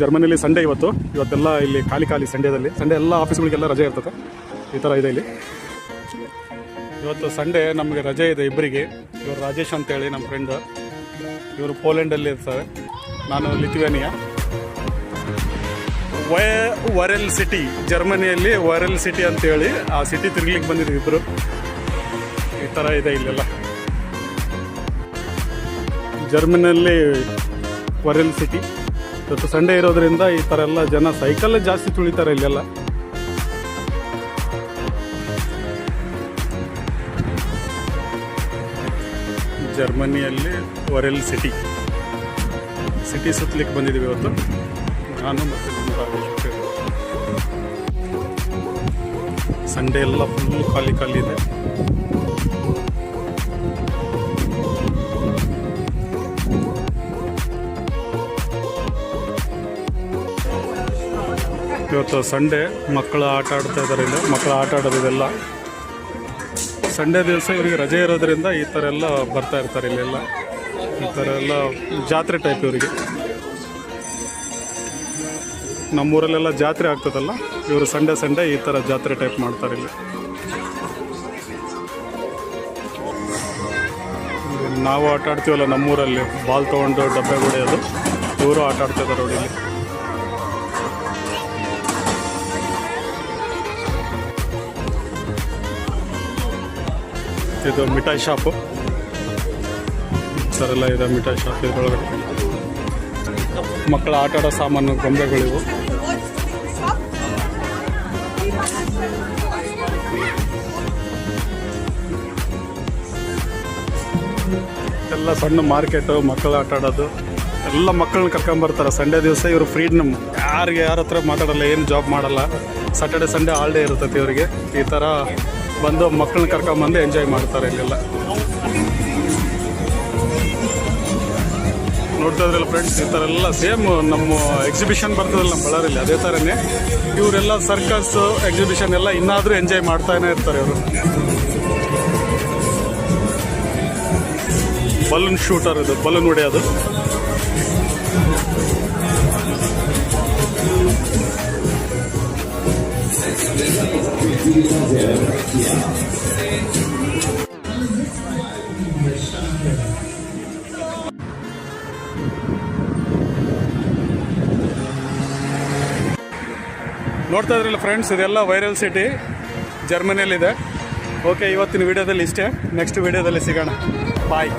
ಜರ್ಮನಿಯಲ್ಲಿ ಸಂಡೇ ಇವತ್ತೆಲ್ಲ ಇಲ್ಲಿ ಖಾಲಿ ಸಂಡೇ ಎಲ್ಲ ಆಫೀಸ್ಗಳಿಗೆಲ್ಲ ರಜೆ ಇರ್ತದೆ. ಈ ಥರ ಇದೆ ಇಲ್ಲಿ. ಇವತ್ತು ಸಂಡೇ ನಮಗೆ ರಜೆ ಇದೆ ಇಬ್ಬರಿಗೆ. ಇವರು ರಾಜೇಶ್ ಅಂತೇಳಿ ನಮ್ಮ ಫ್ರೆಂಡ್. ಇವರು ಪೋಲೆಂಡಲ್ಲಿ ಇರ್ತಾರೆ, ನಾನು ಲಿಥುವೇನಿಯಾ. ವರೆಲ್ ಸಿಟಿ, ಜರ್ಮನಿಯಲ್ಲಿ ವರೆಲ್ ಸಿಟಿ ಅಂತೇಳಿ ಆ ಸಿಟಿ ತಿರ್ಗ್ಲಿಕ್ಕೆ ಬಂದಿದ್ದೀವಿ ಇಬ್ಬರು. ಈ ಥರ ಇದೆ ಇಲ್ಲೆಲ್ಲ ಜರ್ಮನಿಯಲ್ಲಿ ವರೆಲ್ ಸಿಟಿ. ಇವತ್ತು ಸಂಡೇ ಇರೋದ್ರಿಂದ ಈ ಥರ ಎಲ್ಲ ಜನ ಸೈಕಲ್ ಜಾಸ್ತಿ ತುಳಿತಾರೆ ಇಲ್ಲೆಲ್ಲ. ಜರ್ಮನಿಯಲ್ಲಿ ವರೆಲ್ ಸಿಟಿ ಸುತ್ತಲಿಕ್ಕೆ ಬಂದಿದ್ದೀವಿ ಇವತ್ತು, ನಾನು ಮತ್ತು ಸಂಡೇ ಎಲ್ಲ ಫುಲ್ ಖಾಲಿ ಇದೆ. ಇವತ್ತು ಸಂಡೇ ಮಕ್ಕಳು ಆಟ ಆಡ್ತಾ ಇದ್ದಾರೆ. ಇಲ್ಲ ಮಕ್ಕಳು ಆಟ ಆಡೋದಿದೆಲ್ಲ ಸಂಡೇ ದಿವಸ ಇವರಿಗೆ ರಜೆ ಇರೋದ್ರಿಂದ ಈ ಥರ ಎಲ್ಲ ಬರ್ತಾ ಇರ್ತಾರೆ ಇಲ್ಲೆಲ್ಲ. ಈ ಥರ ಎಲ್ಲ ಜಾತ್ರೆ ಟೈಪ್ ಇವರಿಗೆ. ನಮ್ಮೂರಲ್ಲೆಲ್ಲ ಜಾತ್ರೆ ಆಗ್ತದಲ್ಲ, ಇವರು ಸಂಡೇ ಈ ಥರ ಜಾತ್ರೆ ಟೈಪ್ ಮಾಡ್ತಾರೆ ಇಲ್ಲಿ. ನಾವು ಆಟ ಆಡ್ತೀವಲ್ಲ ನಮ್ಮೂರಲ್ಲಿ, ಬಾಲ್ ತೊಗೊಂಡು ಡಬ್ಬೆ ಹೊಡೆಯೋದು, ಇವರು ಆಟ ಆಡ್ತಿದ್ದಾರೆ ನೋಡಿ ಇಲ್ಲಿ. ಇದು ಮಿಠಾಯಿ ಶಾಪು, ಈ ಥರ ಎಲ್ಲ ಇದೆ ಮಿಠಾಯಿ ಶಾಪ್. ಇದರೊಳಗಡೆ ಮಕ್ಕಳ ಆಟ ಆಡೋ ಸಾಮಾನು, ಗೊಂಬೆಗಳಿವು. ಎಲ್ಲ ಸಣ್ಣ ಮಾರ್ಕೆಟು, ಮಕ್ಕಳು ಆಟ ಆಡೋದು ಎಲ್ಲ. ಮಕ್ಕಳನ್ನ ಕರ್ಕೊಂಬರ್ತಾರೆ ಸಂಡೇ ದಿವಸ. ಇವರು ಫ್ರೀಡಮ್, ಯಾರ ಹತ್ರ ಮಾತಾಡಲ್ಲ, ಏನು ಜಾಬ್ ಮಾಡಲ್ಲ. ಸಾಟರ್ಡೆ ಸಂಡೇ ಹಾಲಿಡೇ ಇರ್ತೈತಿ ಇವರಿಗೆ. ಈ ಥರ ಬಂದು ಮಕ್ಕಳನ್ನ ಕರ್ಕೊಂಬಂದು ಎಂಜಾಯ್ ಮಾಡ್ತಾರೆ ಇಲ್ಲೆಲ್ಲ. ನೋಡ್ತಾ ಇದ್ರಲ್ಲ ಫ್ರೆಂಡ್ಸ್, ಈ ಥರ ಎಲ್ಲ ಸೇಮ್ ನಮ್ಮ ಎಕ್ಸಿಬಿಷನ್ ಬರ್ತದಲ್ಲ ನಮ್ಮ ಬಳ್ಳಾರಿಯಲ್ಲಿ, ಅದೇ ಥರನೇ ಇವರೆಲ್ಲ ಸರ್ಕಸ್ ಎಕ್ಸಿಬಿಷನ್ ಎಲ್ಲ ಇನ್ನಾದರೂ ಎಂಜಾಯ್ ಮಾಡ್ತಾನೆ ಇರ್ತಾರೆ ಇವರು. ಬಲೂನ್ ಶೂಟರ್, ಇದು ಬಲೂನ್ ಹೊಡೆಯೋದು. ನೋಡ್ತಾ ಇದ್ರಲ್ಲ ಫ್ರೆಂಡ್ಸ್, ಇದೆಲ್ಲ ವೈರಲ್ ಸಿಟಿ ಜರ್ಮನಿಯಲ್ಲಿದೆ. ಓಕೆ, ಇವತ್ತಿನ ವಿಡಿಯೋದಲ್ಲಿ ಇಷ್ಟೇ. ನೆಕ್ಸ್ಟ್ ವಿಡಿಯೋದಲ್ಲಿ ಸಿಗೋಣ. ಬಾಯ್.